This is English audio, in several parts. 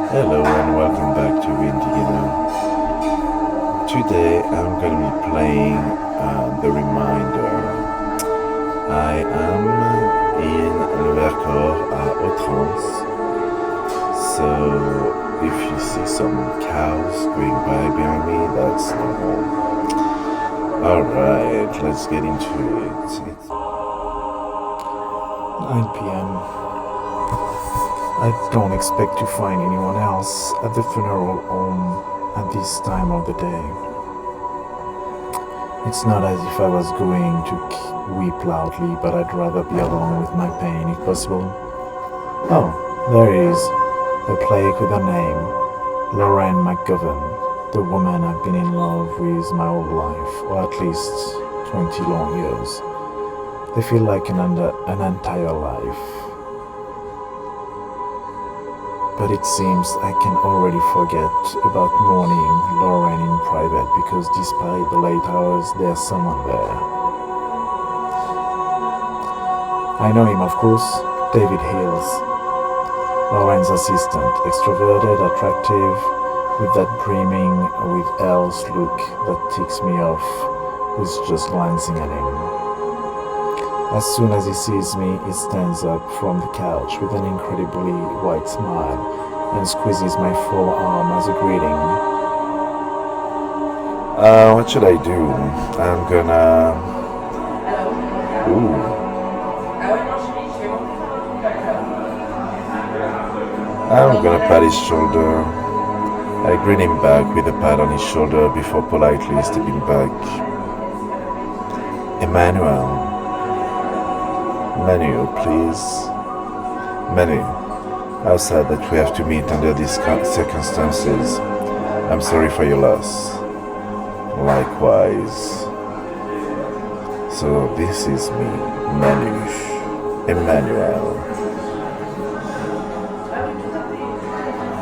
Hello and welcome back to Windigino. Today I'm going to be playing The Reminder. I am in Le Vercors à Outrance, so if you see some cows going by behind me, that's normal. Alright, let's get into it. It's 9 p.m. I don't expect to find anyone else at the funeral home at this time of the day. It's not as if I was going to weep loudly, but I'd rather be alone with my pain if possible. Oh, there it is. A plaque with her name, Lorraine McGovern, the woman I've been in love with my whole life, or at least 20 long years. They feel like an entire life. But it seems I can already forget about mourning Lorraine in private because despite the late hours, there's someone there. I know him, of course, David Hills, Lorraine's assistant, extroverted, attractive, with that brimming with else look that ticks me off, who's just glancing at him. As soon as he sees me, he stands up from the couch with an incredibly wide smile and squeezes my forearm as a greeting. What should I do? I'm gonna pat his shoulder. I greet him back with a pat on his shoulder before politely stepping back. Emmanuel. Manu, please. Manu, how sad that we have to meet under these circumstances. I'm sorry for your loss. Likewise. So this is me, Manu, Emmanuel.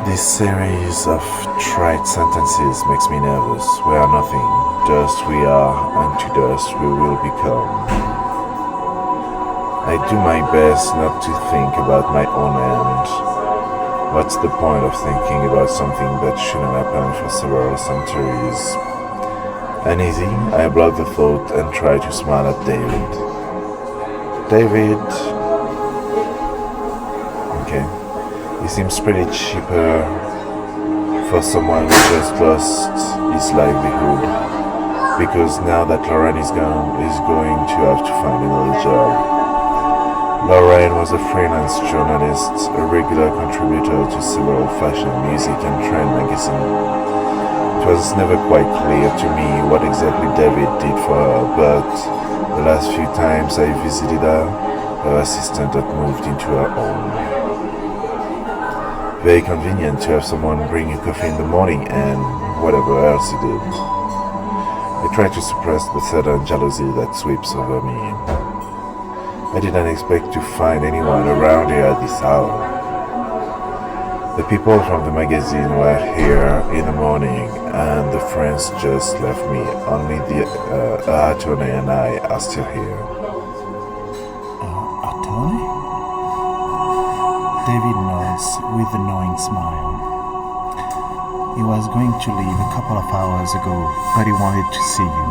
This series of trite sentences makes me nervous. We are nothing. Dust we are, and to dust we will become. I do my best not to think about my own end. What's the point of thinking about something that shouldn't happen for several centuries? Uneasy, I block the thought and try to smile at David. David! Okay, he seems pretty cheaper for someone who just lost his livelihood, because now that Lorraine is gone, he's going to have to find another job. Lorraine was a freelance journalist, a regular contributor to several fashion, music and trend magazines. It was never quite clear to me what exactly David did for her, but the last few times I visited her, her assistant had moved into her home. Very convenient to have someone bring you coffee in the morning and whatever else he did. I try to suppress the sudden jealousy that sweeps over me. I didn't expect to find anyone around here at this hour. The people from the magazine were here in the morning and the friends just left me. Only the attorney and I are still here. Attorney? David nods with a knowing smile. He was going to leave a couple of hours ago, but he wanted to see you.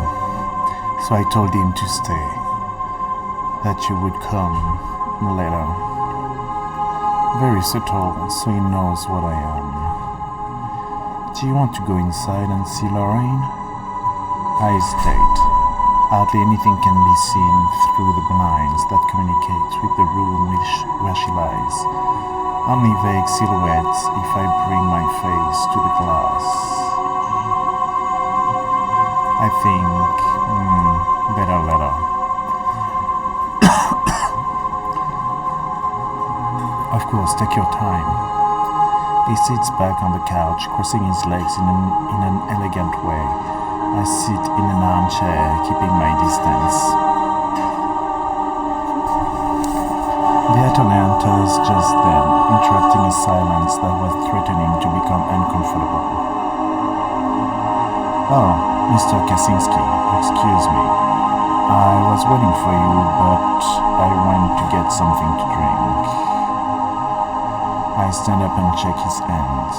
So I told him to stay. That you would come later. Very subtle, so he knows what I am. Do you want to go inside and see Lorraine? I hesitate. Hardly anything can be seen through the blinds that communicate with the room where she lies. Only vague silhouettes if I bring my face to the glass. I think, better later. Of course, take your time. He sits back on the couch, crossing his legs in an elegant way. I sit in an armchair, keeping my distance. The attorney enters just then, interrupting a silence that was threatening to become uncomfortable. Oh, Mr. Kaczynski, excuse me. I was waiting for you, but I went to get something to drink. I I stand up and shake his hand.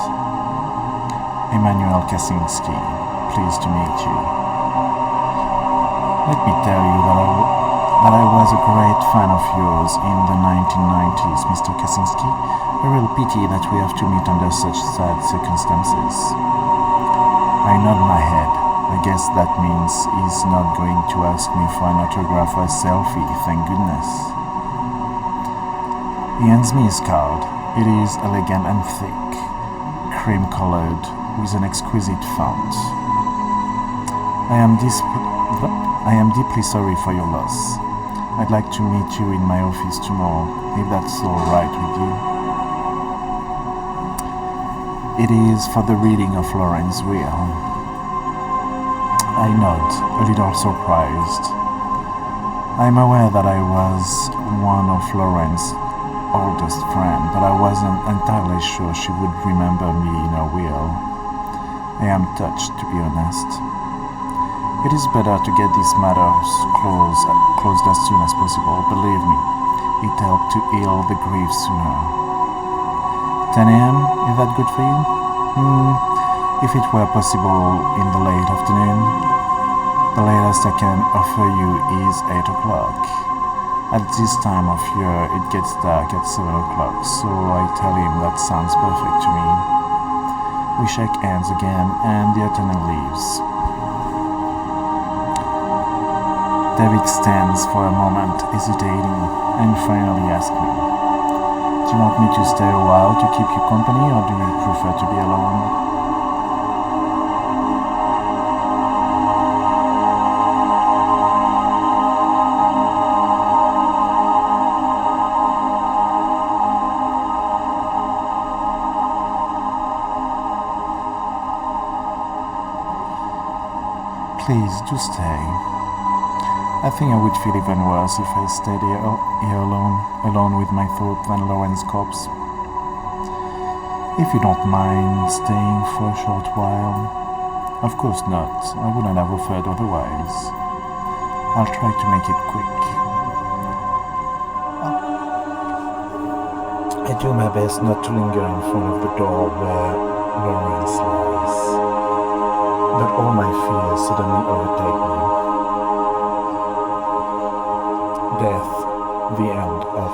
Emmanuel Kaczynski, pleased to meet you. Let me tell you that I was a great fan of yours in the 1990s, Mr. Kaczynski. A real pity that we have to meet under such sad circumstances. I nod my head. I guess that means he's not going to ask me for an autograph or a selfie, thank goodness. He hands me his card. It is elegant and thick, cream-colored, with an exquisite font. I am deeply sorry for your loss. I'd like to meet you in my office tomorrow, if that's all right with you. It is for the reading of Lauren's will. I nod, a little surprised. I'm aware that I was one of Lauren's oldest friends, but I wasn't entirely sure she would remember me in her will. I am touched, to be honest. It is better to get these matters closed as soon as possible. Believe me, it helped to heal the grief sooner. 10 a.m., is that good for you? If it were possible in the late afternoon, the latest I can offer you is 8 o'clock. At this time of year, it gets dark at 7 o'clock, so I tell him that sounds perfect to me. We shake hands again, and the attendant leaves. David stands for a moment, hesitating, and finally asks me, "Do you want me to stay a while to keep you company, or do you prefer to be alone?" "Please, do stay. I think I would feel even worse if I stayed here alone with my thoughts than Lauren's corpse. If you don't mind staying for a short while." "Of course not. I wouldn't have offered otherwise. I'll try to make it quick." I do my best not to linger in front of the door where Lauren lies, but all my fears suddenly overtake me. Death, the end of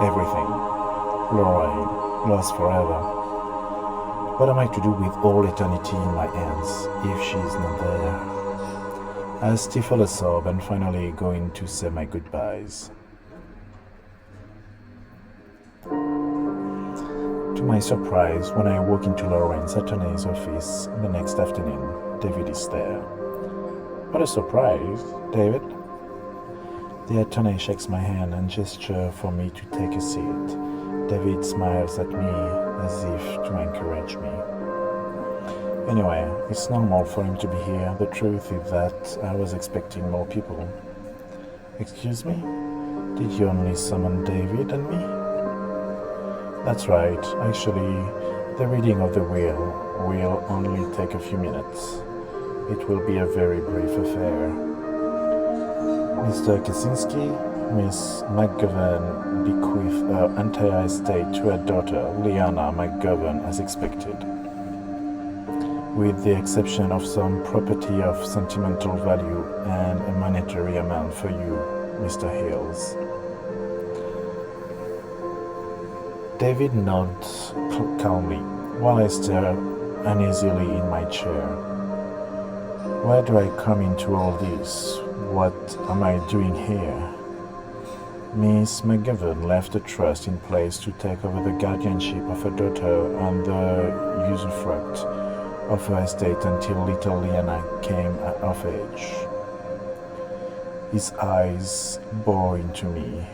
everything. Lorraine, lost forever. What am I to do with all eternity in my hands if she's not there? I stifle a sob and finally going to say my goodbyes. To my surprise, when I walk into Lauren's attorney's office the next afternoon, David is there. What a surprise, David. The attorney shakes my hand and gestures for me to take a seat. David smiles at me as if to encourage me. Anyway, it's normal for him to be here. The truth is that I was expecting more people. Excuse me? Did you only summon David and me? That's right. Actually, the reading of the will only take a few minutes. It will be a very brief affair. Mr. Kaczynski, Miss McGovern bequeathed her entire estate to her daughter, Liana McGovern, as expected, with the exception of some property of sentimental value and a monetary amount for you, Mr. Hills. David nods calmly, while I stare uneasily in my chair. Where do I come into all this? What am I doing here? Miss McGovern left a trust in place to take over the guardianship of her daughter and the usufruct of her estate until little Liana came of age. His eyes bore into me.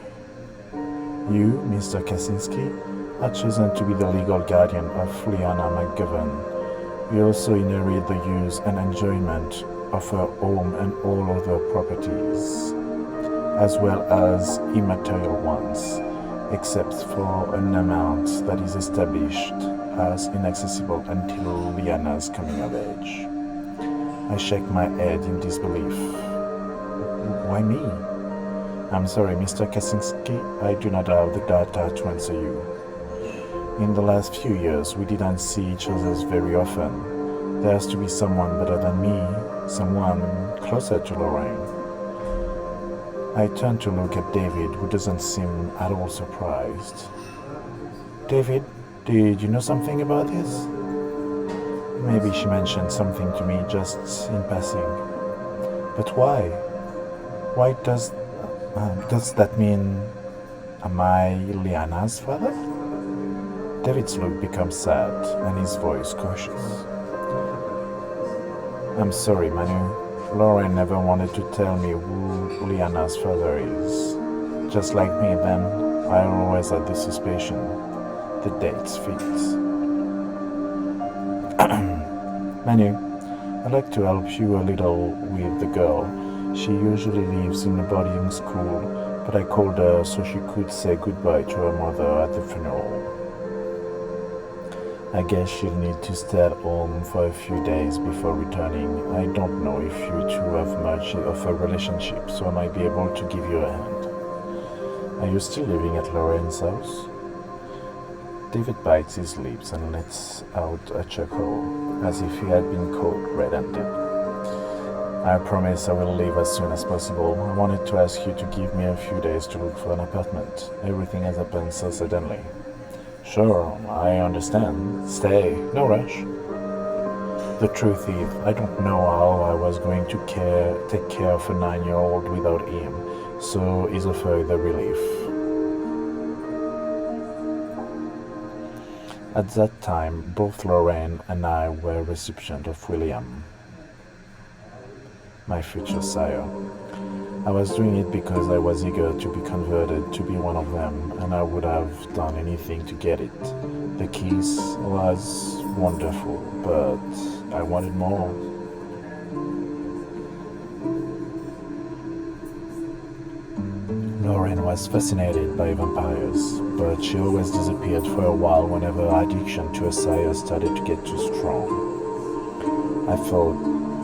You, Mr. Kaczynski, are chosen to be the legal guardian of Liana McGovern. You also inherit the use and enjoyment of her home and all other properties, as well as immaterial ones, except for an amount that is established as inaccessible until Liana's coming of age. I shake my head in disbelief. Why me? I'm sorry, Mr. Kaczynski, I do not have the data to answer you. In the last few years, we didn't see each other very often. There has to be someone better than me, someone closer to Lorraine. I turned to look at David, who doesn't seem at all surprised. David, did you know something about this? Maybe she mentioned something to me just in passing. But why? Why does that mean, am I Liana's father? David's look becomes sad and his voice cautious. I'm sorry, Manu. Lauren never wanted to tell me who Liana's father is. Just like me then, I always had the suspicion. The dates fit. Manu, I'd like to help you a little with the girl. She usually lives in a boarding school, but I called her so she could say goodbye to her mother at the funeral. I guess she'll need to stay at home for a few days before returning. I don't know if you two have much of a relationship, so I might be able to give you a hand. Are you still living at Lauren's house? David bites his lips and lets out a chuckle, as if he had been caught red-handed. I promise I will leave as soon as possible. I wanted to ask you to give me a few days to look for an apartment. Everything has happened so suddenly. Sure, I understand. Stay, no rush. The truth is, I don't know how I was going to take care of a 9-year-old without him, so he's offered a relief. At that time, both Lorraine and I were recipients of William, my future sire. I was doing it because I was eager to be converted to be one of them, and I would have done anything to get it. The kiss was wonderful, but I wanted more. Lauren was fascinated by vampires, but she always disappeared for a while whenever her addiction to a sire started to get too strong. I thought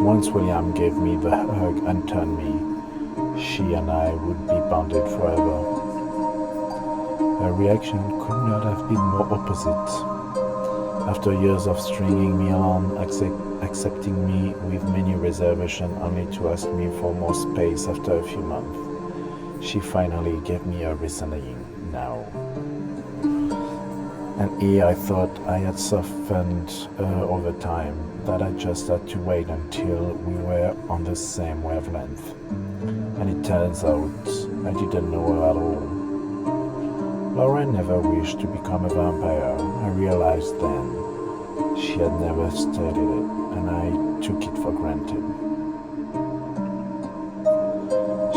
once William gave me the hug and turned me, she and I would be bonded forever. Her reaction could not have been more opposite. After years of stringing me along, accepting me with many reservations only to ask me for more space after a few months, she finally gave me a reasoning now. And here I thought I had softened her over time, that I just had to wait until we were on the same wavelength. And it turns out I didn't know her at all. Lauren never wished to become a vampire. I realized then she had never studied it, and I took it for granted.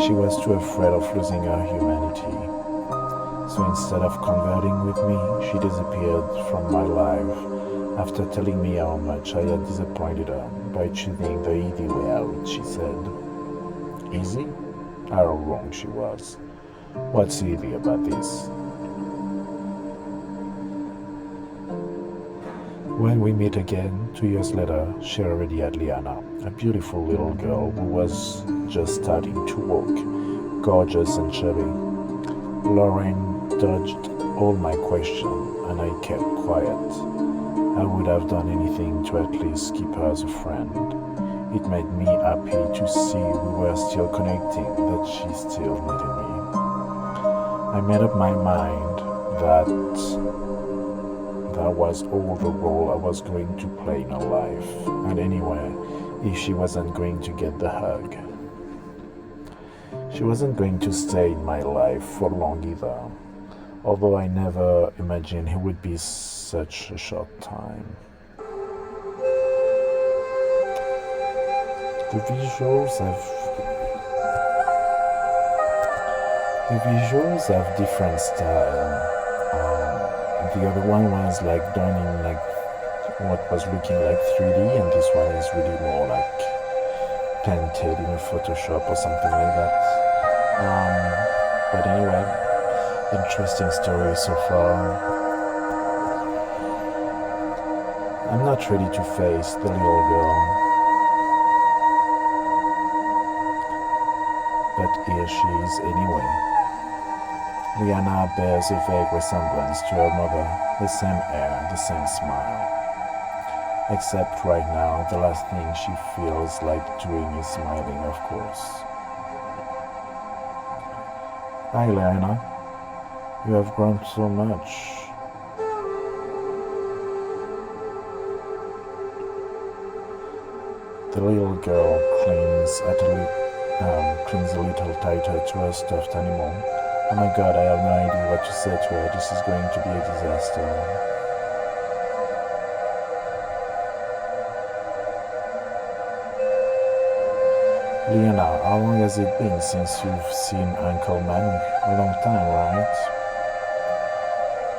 She was too afraid of losing her humanity. So instead of converting with me, she disappeared from my life after telling me how much I had disappointed her by choosing the easy way out, she said. Easy? How wrong she was. What's easy about this? When we meet again, 2 years later, she already had Liana, a beautiful little girl who was just starting to walk, gorgeous and chubby. Lauren dodged all my questions, and I kept quiet. I would have done anything to at least keep her as a friend. It made me happy to see we were still connecting, that she still needed me. I made up my mind that was all the role I was going to play in her life, and anyway, if she wasn't going to get the hug, she wasn't going to stay in my life for long either, although I never imagined it would be such a short time. The visuals have different style. The other one was like done in like what was looking like 3D, and this one is really more like painted in a Photoshop or something like that. But anyway, interesting story so far. I'm not ready to face the little girl, but here she is anyway. Liana bears a vague resemblance to her mother, the same hair, the same smile. Except right now, the last thing she feels like doing is smiling, of course. Hi, Liana. You have grown so much. The little girl clings a little tighter to her stuffed animal. Oh my god, I have no idea what to say to her. This is going to be a disaster. Liana, how long has it been since you've seen Uncle Manu? A long time, right?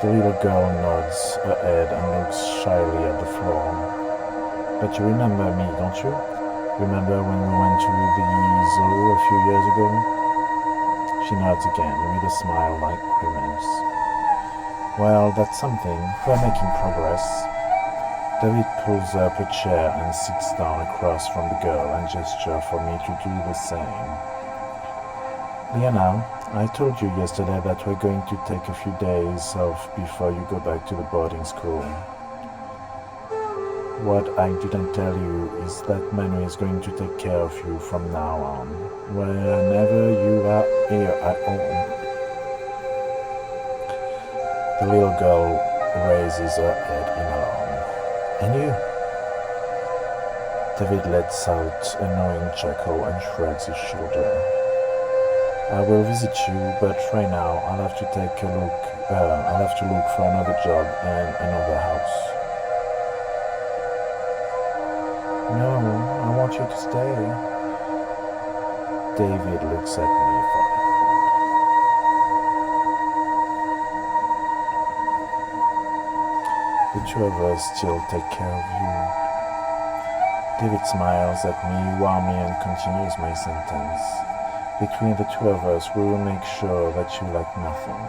The little girl nods her head and looks shyly at the floor. But you remember me, don't you? Remember when we went to the zoo a few years ago? She nods again with a smile like grimace. Well, that's something. We're making progress. David pulls up a chair and sits down across from the girl and gestures for me to do the same. Liana, I told you yesterday that we're going to take a few days off before you go back to the boarding school. What I didn't tell you is that Manu is going to take care of you from now on, whenever you are here at home. The little girl raises her head in alarm. And you? David lets out a knowing chuckle and shrugs his shoulder. I will visit you, but right now I'll have to look for another job and another house. No, I want you to stay. David looks at me for a moment. The two of us still take care of you. David smiles at me warmly and continues my sentence. Between the two of us, we will make sure that you lack nothing.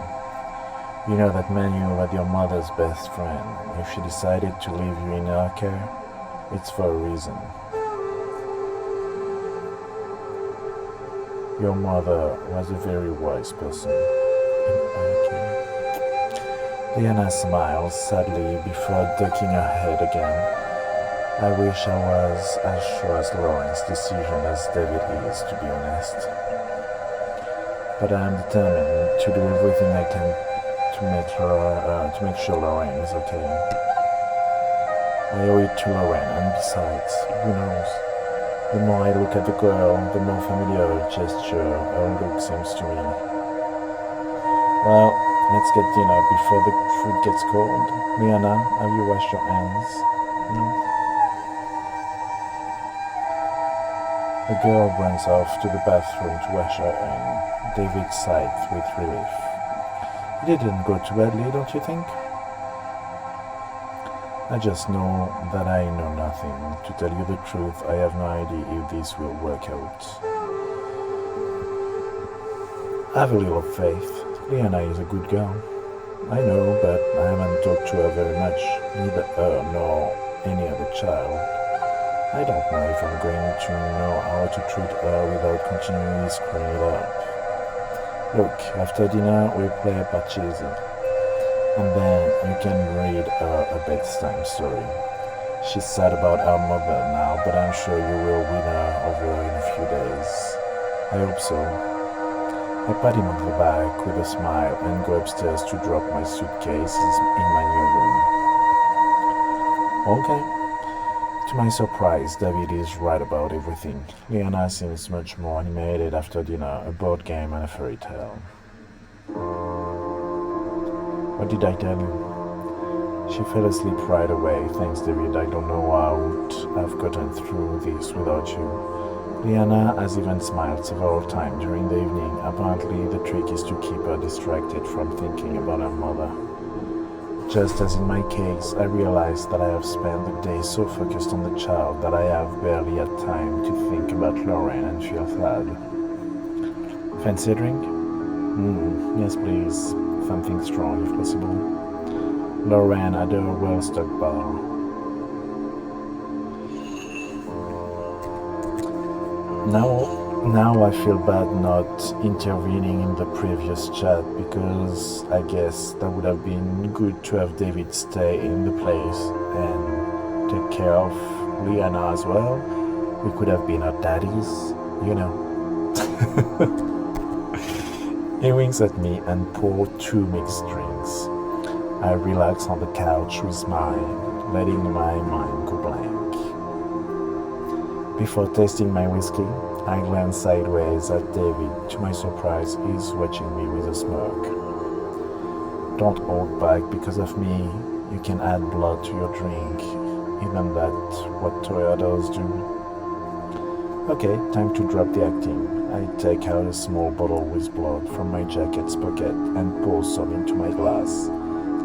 You know that Manu was your mother's best friend. If she decided to leave you in her care, it's for a reason. Your mother was a very wise person. Liana smiles sadly before ducking her head again. I wish I was as sure as Lauren's decision as David is, to be honest. But I am determined to do everything I can to make sure Lauren is okay. I owe it to Lauren, and besides, who knows? The more I look at the girl, the more familiar her gesture, her look seems to me. Well, let's get dinner before the food gets cold. Liana, have you washed your hands? The girl runs off to the bathroom to wash her hands. David sighed with relief. You didn't go too badly, don't you think? I just know that I know nothing. To tell you the truth, I have no idea if this will work out. Have a little faith. Liana is a good girl. I know, but I haven't talked to her very much, neither her nor any other child. I don't know if I'm going to know how to treat her without continually screwing it up. Look, after dinner we play Pachisi. And then you can read her a bedtime story. She's sad about her mother now, but I'm sure you will win her over in a few days. I hope so. I pat him on the back with a smile and go upstairs to drop my suitcases in my new room. Okay. To my surprise, David is right about everything. Liana seems much more animated after dinner, a board game and a fairy tale. What did I tell you? She fell asleep right away. Thanks, David. I don't know how I would have gotten through this without you. Liana has even smiled several times during the evening. Apparently, the trick is to keep her distracted from thinking about her mother. Just as in my case, I realized that I have spent the day so focused on the child that I have barely had time to think about Lauren and feel sad. Fancy a drink? Yes, please. Something strong, if possible. Lauren at a well-stocked bar. Now Now I feel bad not intervening in the previous chat because I guess that would have been good to have David stay in the place and take care of Liana as well. We could have been our daddies, you know. He winks at me and pours 2 mixed drinks. I relax on the couch with mine, letting my mind go blank. Before tasting my whiskey, I glance sideways at David. To my surprise, he's watching me with a smirk. Don't hold back because of me. You can add blood to your drink. Even that's what Toyotas do. Okay, time to drop the acting. I take out a small bottle with blood from my jacket's pocket and pour some into my glass.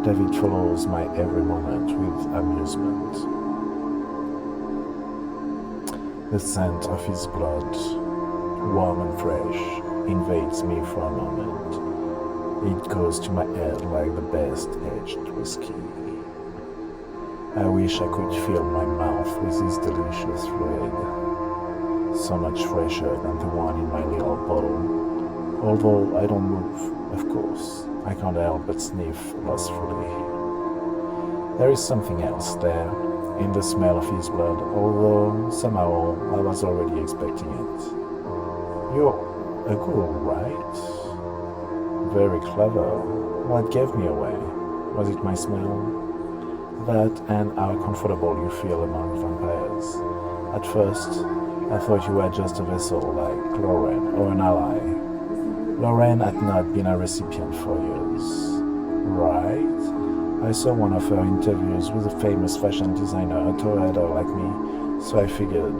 David follows my every moment with amusement. The scent of his blood, warm and fresh, invades me for a moment. It goes to my head like the best aged whiskey. I wish I could fill my mouth with this delicious fluid. So much fresher than the one in my little bottle. Although I don't move, of course, I can't help but sniff lustfully. There is something else there, in the smell of his blood, although somehow I was already expecting it. You're a girl, right? Very clever. What gave me away? Was it my smell? That and how comfortable you feel among vampires. At first, I thought you were just a vessel like Lauren or an ally. Lauren had not been a recipient for years, right? I saw one of her interviews with a famous fashion designer, a Toyota like me, so I figured,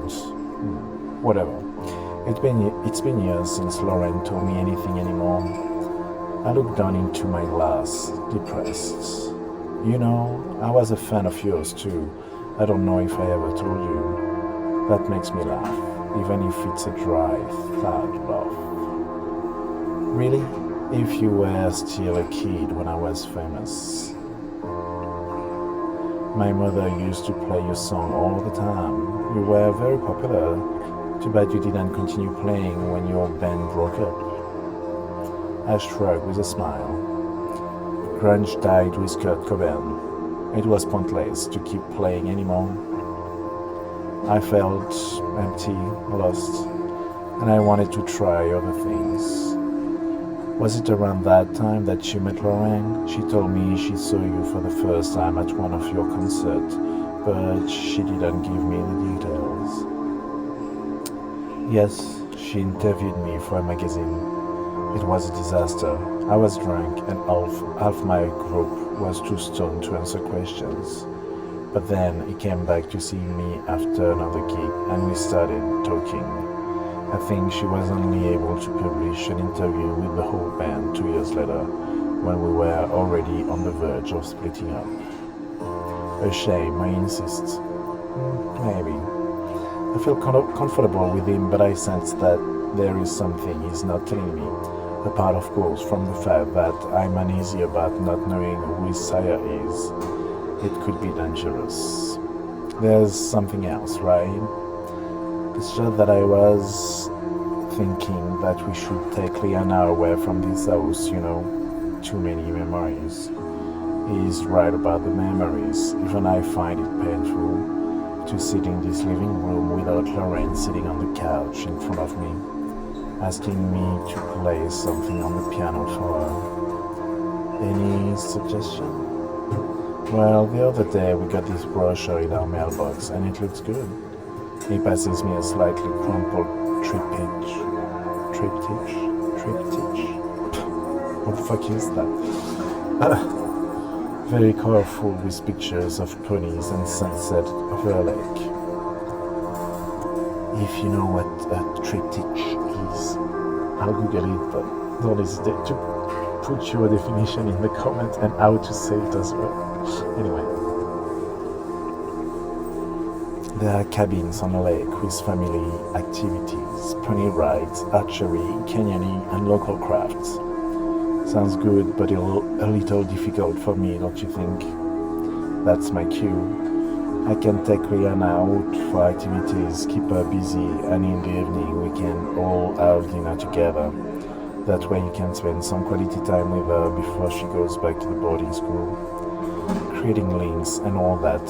whatever. It's been years since Lauren told me anything anymore. I looked down into my glass, depressed. You know, I was a fan of yours too. I don't know if I ever told you. That makes me laugh, even if it's a dry, sad laugh. Really? If you were still a kid when I was famous. My mother used to play your song all the time. You were very popular. Too bad you didn't continue playing when your band broke up. I shrugged with a smile. Grunge died with Kurt Cobain. It was pointless to keep playing anymore. I felt empty, lost, and I wanted to try other things. Was it around that time that you met Lauren? She told me she saw you for the first time at one of your concerts, but she didn't give me the details. Yes, she interviewed me for a magazine. It was a disaster. I was drunk and half my group was too stoned to answer questions. But then he came back to see me after another gig and we started talking. I think she was only able to publish an interview with the whole band 2 years later when we were already on the verge of splitting up. A shame, I insist. Maybe. I feel comfortable with him, but I sense that there is something he's not telling me. Apart, of course, from the fact that I'm uneasy about not knowing who his sire is. It could be dangerous. There's something else, right? It's just that I was thinking that we should take Liana away from this house, you know. Too many memories. He's right about the memories. Even I find it painful to sit in this living room without Lauren sitting on the couch in front of me, asking me to play something on the piano for her. Any suggestion? Well, the other day we got this brochure in our mailbox and it looks good. He passes me a slightly crumpled triptych? What the fuck is that? Very colorful with pictures of ponies and sunset over a lake. If you know what a triptych is, I'll Google it, but don't hesitate to put your definition in the comment and how to say it as well. Anyway, there are cabins on a lake with family activities, pony rides, archery, canyoning, and local crafts. Sounds good, but a little difficult for me, don't you think? That's my cue. I can take Rihanna out for activities, keep her busy, and in the evening we can all have dinner together. That way you can spend some quality time with her before she goes back to the boarding school. Creating links and all that.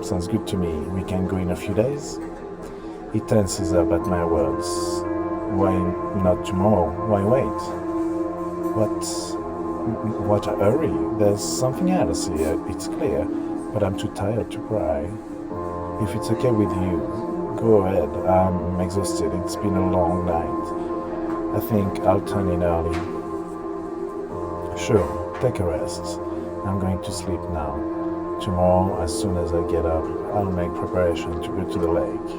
Sounds good to me. We can go in a few days? He tenses up at my words. Why not tomorrow? Why wait? What a hurry. There's something else here, it's clear, but I'm too tired to cry. If it's okay with you, go ahead. I'm exhausted. It's been a long night. I think I'll turn in early. Sure, take a rest. I'm going to sleep now. Tomorrow, as soon as I get up, I'll make preparation to go to the lake.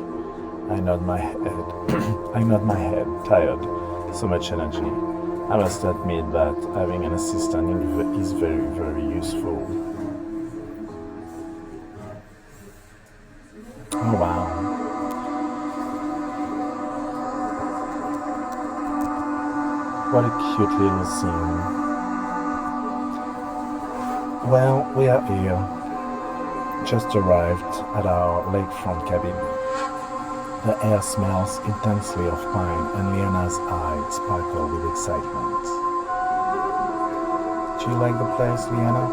I nod my head, tired. So much energy. I must admit that having an assistant is very, very useful. Oh wow. What a cute little scene. Well, we are here. Just arrived at our lakefront cabin. The air smells intensely of pine and Leona's eyes sparkle with excitement. Do you like the place, Leona?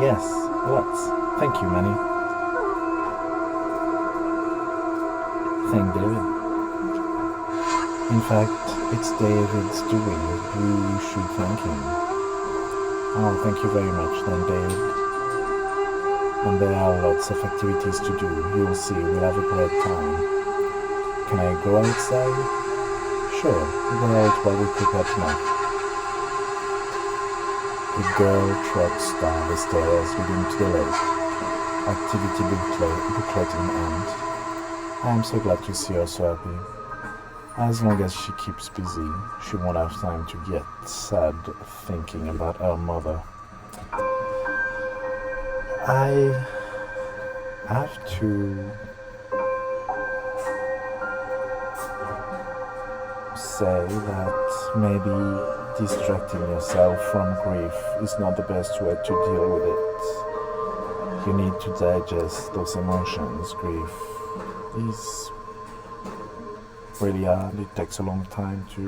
Yes, lots. Thank you, Manny. Thank David. In fact, it's David's doing. You should thank him. Oh, thank you very much then, David. And there are lots of activities to do. You'll see, we'll have a great time. Can I go outside? Sure, go out while we prepare tonight. The girl trots down the stairs leading to the lake, activity booklet in hand. I am so glad to see her so happy. As long as she keeps busy, she won't have time to get sad thinking about her mother. I have to say that maybe distracting yourself from grief is not the best way to deal with it. You need to digest those emotions. Grief is really hard. It takes a long time to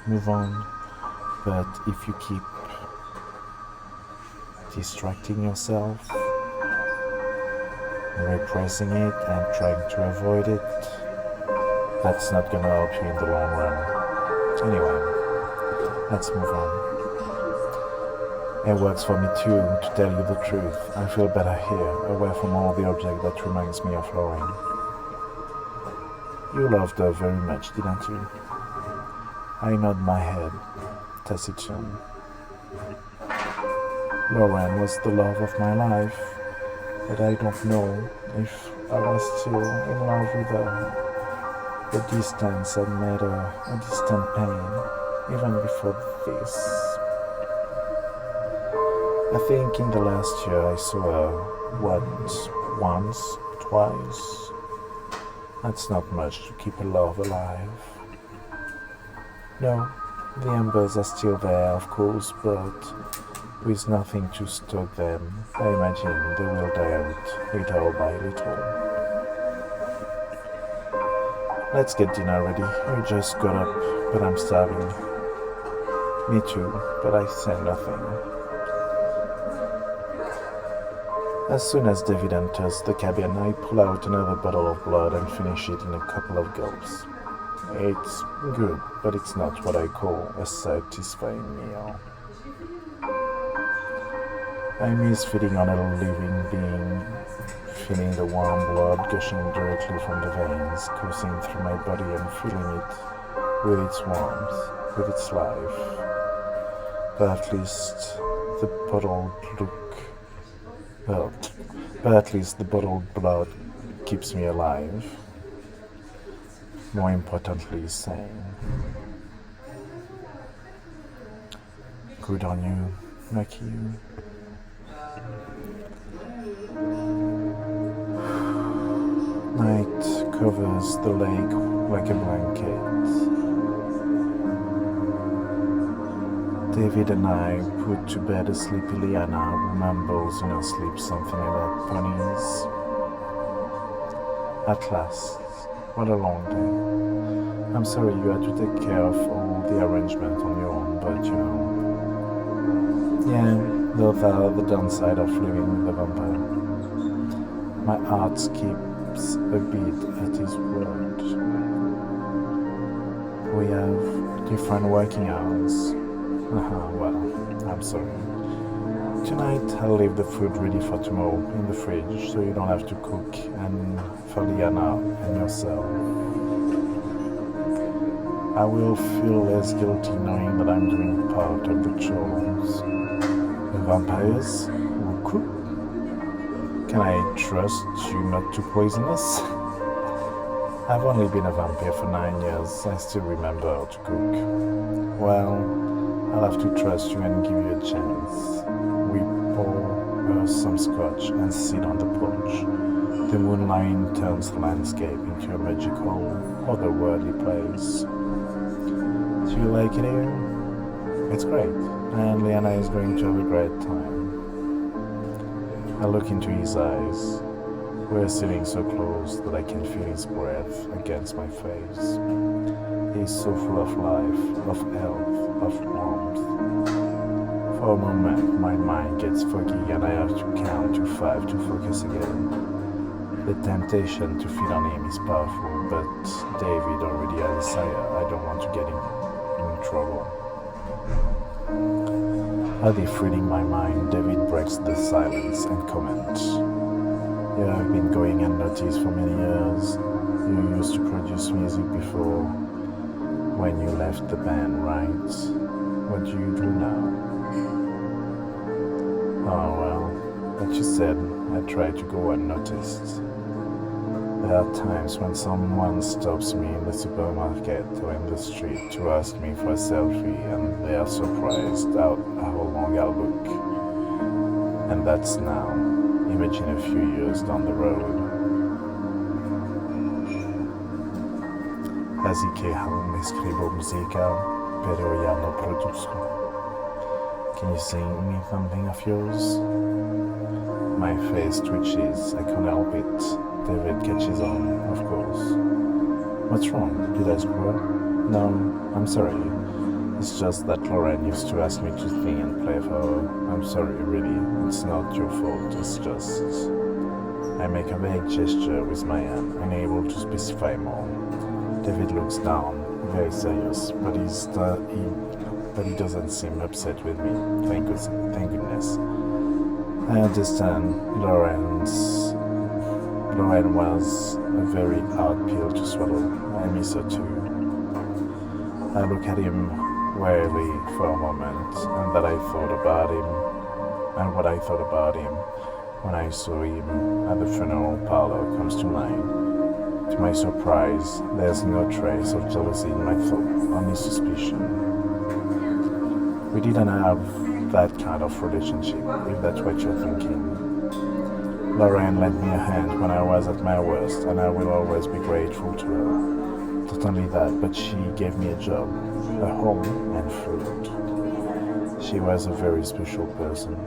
move on. But if you keep distracting yourself, repressing it and trying to avoid it, that's not gonna help you in the long run. Anyway, let's move on. It works for me too, to tell you the truth. I feel better here, away from all the object that reminds me of Lauren. You loved her very much, didn't you? I nod my head, taciturn. Lauren was the love of my life, but I don't know if I was still in love with her. The distance had made her a distant pain, even before this. I think in the last year I saw her, once, twice. That's not much to keep a love alive. No, the embers are still there, of course, but with nothing to stoke them, I imagine they will die out little by little. Let's get dinner ready. We just got up, but I'm starving. Me too, but I say nothing. As soon as David enters the cabin, I pull out another bottle of blood and finish it in a couple of gulps. It's good, but it's not what I call a satisfying meal. I miss feeding on a living being, feeling the warm blood gushing directly from the veins, coursing through my body and feeling it with its warmth, with its life. But at least the bottled blood keeps me alive. More importantly, sane. Good on you, lucky you. Night covers the lake like a blanket. David and I put to bed a sleepy Liana who mumbles in her sleep something about ponies. At last. What a long day. I'm sorry you had to take care of all the arrangement on your own, but yeah, those are the downside of living with a vampire. My heart skips a beat at his word. We have different working hours. Well, I'm sorry. Tonight I'll leave the food ready for tomorrow in the fridge so you don't have to cook and for Liana and yourself. I will feel less guilty knowing that I'm doing part of the chores. The vampires will cook. Can I trust you not to poison us? I've only been a vampire for 9 years. I still remember how to cook. Well, I'll have to trust you and give you a chance. We pour some scotch and sit on the porch. The moonlight turns the landscape into a magical, otherworldly place. Do you like it here? It's great, and Liana is going to have a great time. I look into his eyes. We're sitting so close that I can feel his breath against my face. He's so full of life, of health, of warmth. For a moment, my mind gets foggy and I have to count to 5 to focus again. The temptation to feed on him is powerful, but David already has a sire. I don't want to get him in trouble. As if reading my mind, David breaks the silence and comments. You have been going unnoticed for many years. You used to produce music before when you left the band, right? What do you do now? Oh well, like you said, I try to go unnoticed. There are times when someone stops me in the supermarket or in the street to ask me for a selfie and they are surprised at how long I look. And that's now. Imagine a few years down the road. Así que aún escribo música, pero ya no produzco. Can you sing me something of yours? My face twitches, I can't help it. David catches on, of course. What's wrong? Did I screw up? No, I'm sorry. It's just that Lauren used to ask me to sing and play for her. I'm sorry, really. It's not your fault, it's just... I make a vague gesture with my hand, unable to specify more. David looks down, very serious, but he doesn't seem upset with me. Thank goodness. I understand Lauren was a very hard pill to swallow. I miss her too. I look at him warily for a moment, and what I thought about him when I saw him at the funeral parlor comes to mind. To my surprise, there's no trace of jealousy in my thought, only suspicion. We didn't have that kind of relationship, if that's what you're thinking. Lauren lent me a hand when I was at my worst, and I will always be grateful to her. Not only that, but she gave me a job, a home, and food. She was a very special person.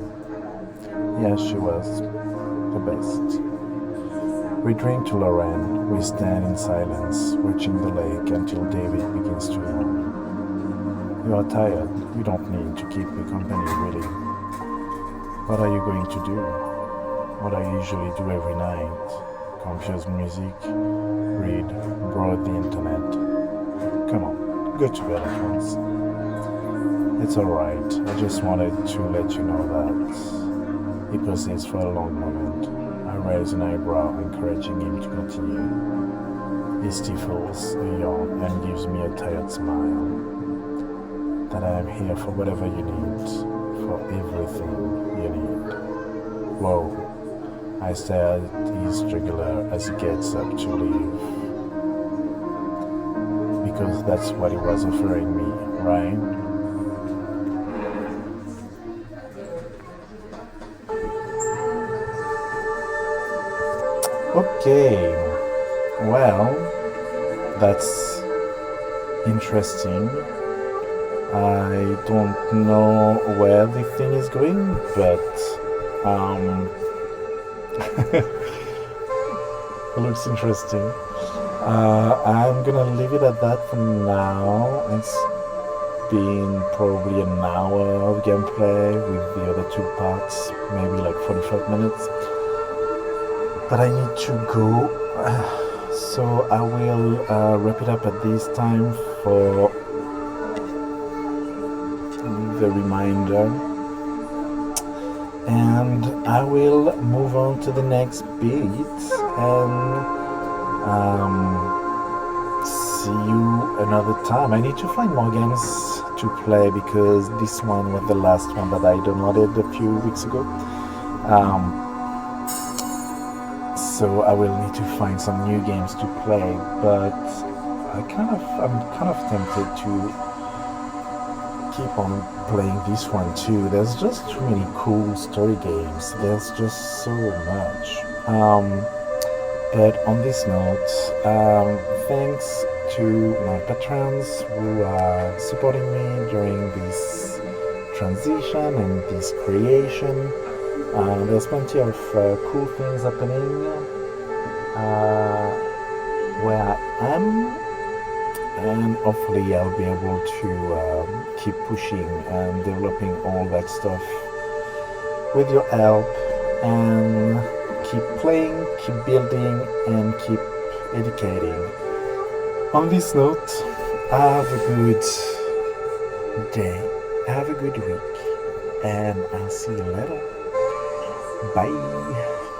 Yes, she was the best. We drink to Lauren, we stand in silence, watching the lake until David begins to yawn. You are tired, you don't need to keep me company, really. What are you going to do? What I usually do every night. Compose music, read, browse the internet. Come on, go to bed at once. It's alright, I just wanted to let you know that. He persists for a long moment. I raise an eyebrow, encouraging him to continue. He stifles a yawn and gives me a tired smile. That I am here for whatever you need, for everything you need. Whoa. I stare at his jugular as he gets up to leave. Because that's what he was offering me, right? Okay, well, that's interesting. I don't know where the thing is going, but It looks interesting. I'm gonna leave it at that for now. It's been probably an hour of gameplay with the other two parts, maybe like 45 minutes. But I need to go, so I will wrap it up at this time for the reminder, and I will move on to the next beat and see you another time. I need to find more games to play because this one was the last one that I downloaded a few weeks ago. So I will need to find some new games to play, but I'm kind of tempted to keep on playing this one too. There's just too many cool story games. There's just so much. But on this note, thanks to my patrons who are supporting me during this transition and this creation. There's plenty of cool things happening where I am, and hopefully I'll be able to keep pushing and developing all that stuff with your help, and keep playing, keep building, and keep educating. On this note, have a good day, have a good week, and I'll see you later. Bye.